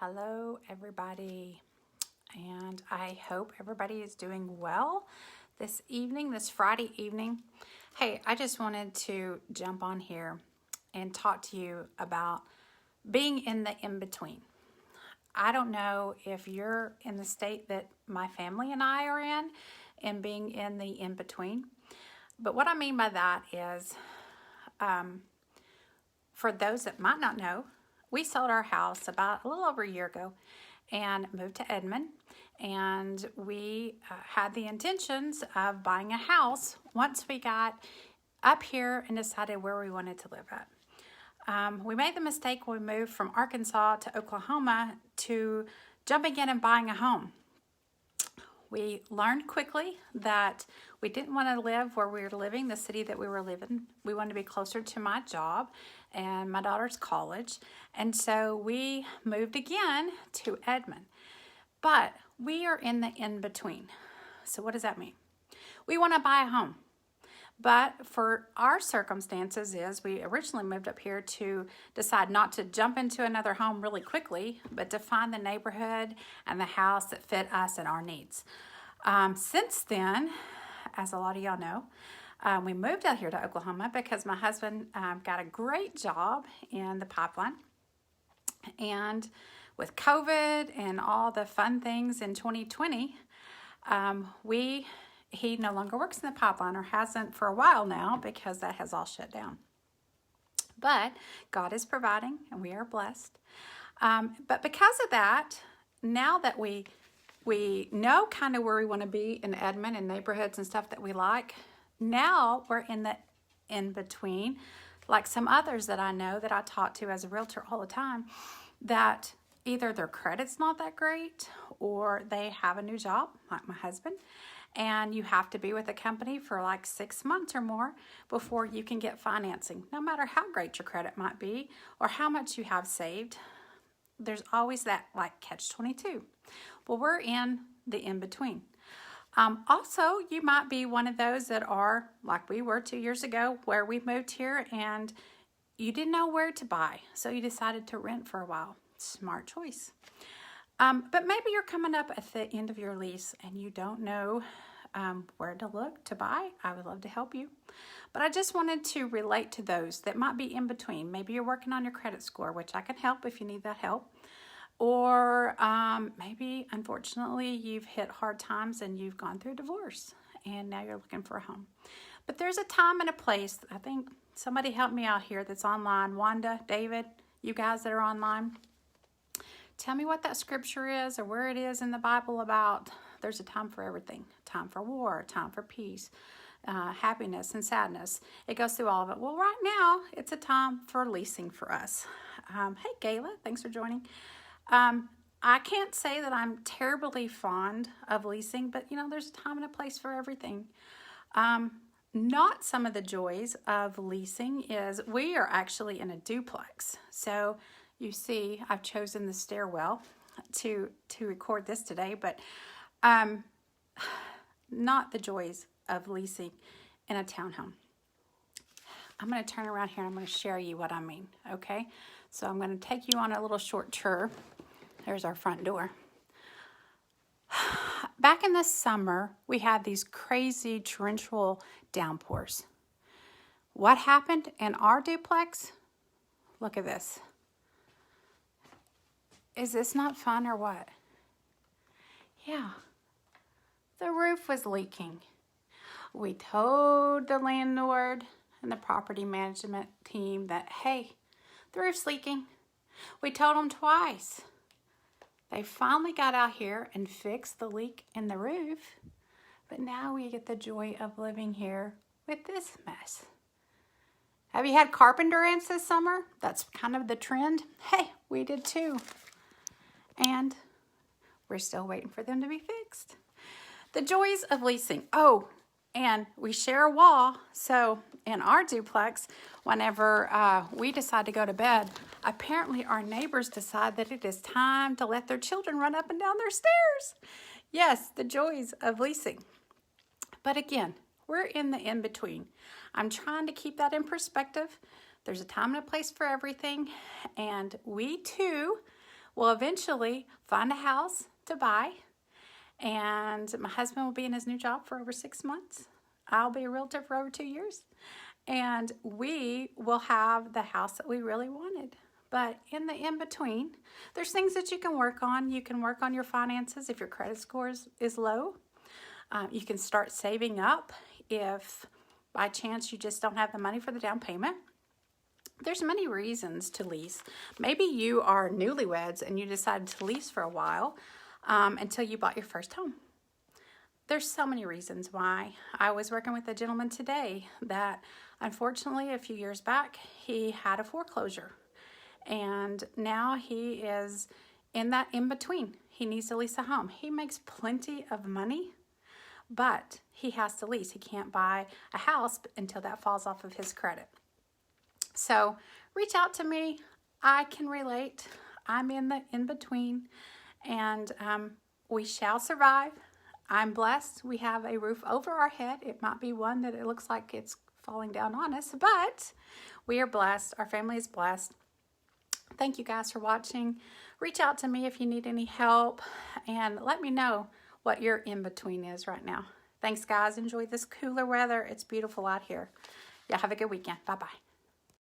Hello, everybody, and I hope everybody is doing well this evening, this Friday evening. Hey, I just wanted to jump on here and talk to you about being in the in-between. I don't know if you're in the state that my family and I are in and being in the in-between, but what I mean by that is, for those that might not know, we sold our house about a little over a year ago and moved to Edmond. And we had the intentions of buying a house once we got up here and decided where we wanted to live at. We made the mistake when we moved from Arkansas to Oklahoma to jumping in and buying a home. We learned quickly that we didn't want to live where we were living, the city that we were living. We wanted to be closer to my job and my daughter's college. And so we moved again to Edmond. But we are in the in-between. So what does that mean? We want to buy a home. But for our circumstances is we originally moved up here to decide not to jump into another home really quickly, but to find the neighborhood and the house that fit us and our needs. Since then, as a lot of y'all know, we moved out here to Oklahoma because my husband got a great job in the pipeline. And with COVID and all the fun things in 2020, he no longer works in the pipeline, or hasn't for a while now, because that has all shut down. But God is providing, and we are blessed. But because of that, now that we know kind of where we want to be in Edmond and neighborhoods and stuff that we like, now we're in the in-between, like some others that I know that I talk to as a realtor all the time, that either their credit's not that great or they have a new job, like my husband, and you have to be with a company for like 6 months or more before you can get financing. No matter how great your credit might be or how much you have saved, there's always that like catch-22. Well, we're in the in-between. Also, you might be one of those that are like we were 2 years ago, where we moved here and you didn't know where to buy, so you decided to rent for a while. Smart choice. But maybe you're coming up at the end of your lease and you don't know where to look to buy. I would love to help you. But I just wanted to relate to those that might be in between. Maybe you're working on your credit score, which I can help if you need that help. Or maybe, unfortunately, you've hit hard times and you've gone through divorce and now you're looking for a home. But there's a time and a place. I think somebody helped me out here that's online. Wanda, David, you guys that are online. Tell me what that scripture is or where it is in the Bible about there's a time for everything. Time for war, time for peace, happiness and sadness. It goes through all of it. Well, right now, it's a time for leasing for us. Hey, Gayla, thanks for joining. I can't say that I'm terribly fond of leasing, but, there's a time and a place for everything. Not some of the joys of leasing is we are actually in a duplex. So you see, I've chosen the stairwell to record this today, but not the joys of leasing in a townhome. I'm going to turn around here and I'm going to share you what I mean, okay? So I'm going to take you on a little short tour. There's our front door. Back in the summer, we had these crazy torrential downpours. What happened in our duplex? Look at this. Is this not fun or what? Yeah, the roof was leaking. We told the landlord and the property management team that, hey, the roof's leaking. We told them twice. They finally got out here and fixed the leak in the roof, but now we get the joy of living here with this mess. Have you had carpenter ants this summer? That's kind of the trend. Hey, we did too. And we're still waiting for them to be fixed. The joys of leasing. Oh, and we share a wall. So in our duplex, whenever we decide to go to bed, apparently our neighbors decide that it is time to let their children run up and down their stairs. Yes, the joys of leasing. But again, we're in the in-between. I'm trying to keep that in perspective. There's a time and a place for everything. And we too We'll eventually find a house to buy, and my husband will be in his new job for over 6 months. I'll be a realtor for over 2 years, and we will have the house that we really wanted. But in the in-between, there's things that you can work on. You can work on your finances if your credit score is low. You can start saving up if by chance you just don't have the money for the down payment. There's many reasons to lease. Maybe you are newlyweds and you decided to lease for a while until you bought your first home. There's so many reasons why. I was working with a gentleman today that unfortunately a few years back he had a foreclosure. And now he is in that in-between. He needs to lease a home. He makes plenty of money, but he has to lease. He can't buy a house until that falls off of his credit. So reach out to me. I can relate. I'm in the in-between, and we shall survive. I'm blessed. We have a roof over our head. It might be one that it looks like it's falling down on us, but we are blessed. Our family is blessed. Thank you guys for watching. Reach out to me if you need any help, and let me know what your in-between is right now. Thanks, guys. Enjoy this cooler weather. It's beautiful out here. Y'all have a good weekend. Bye-bye.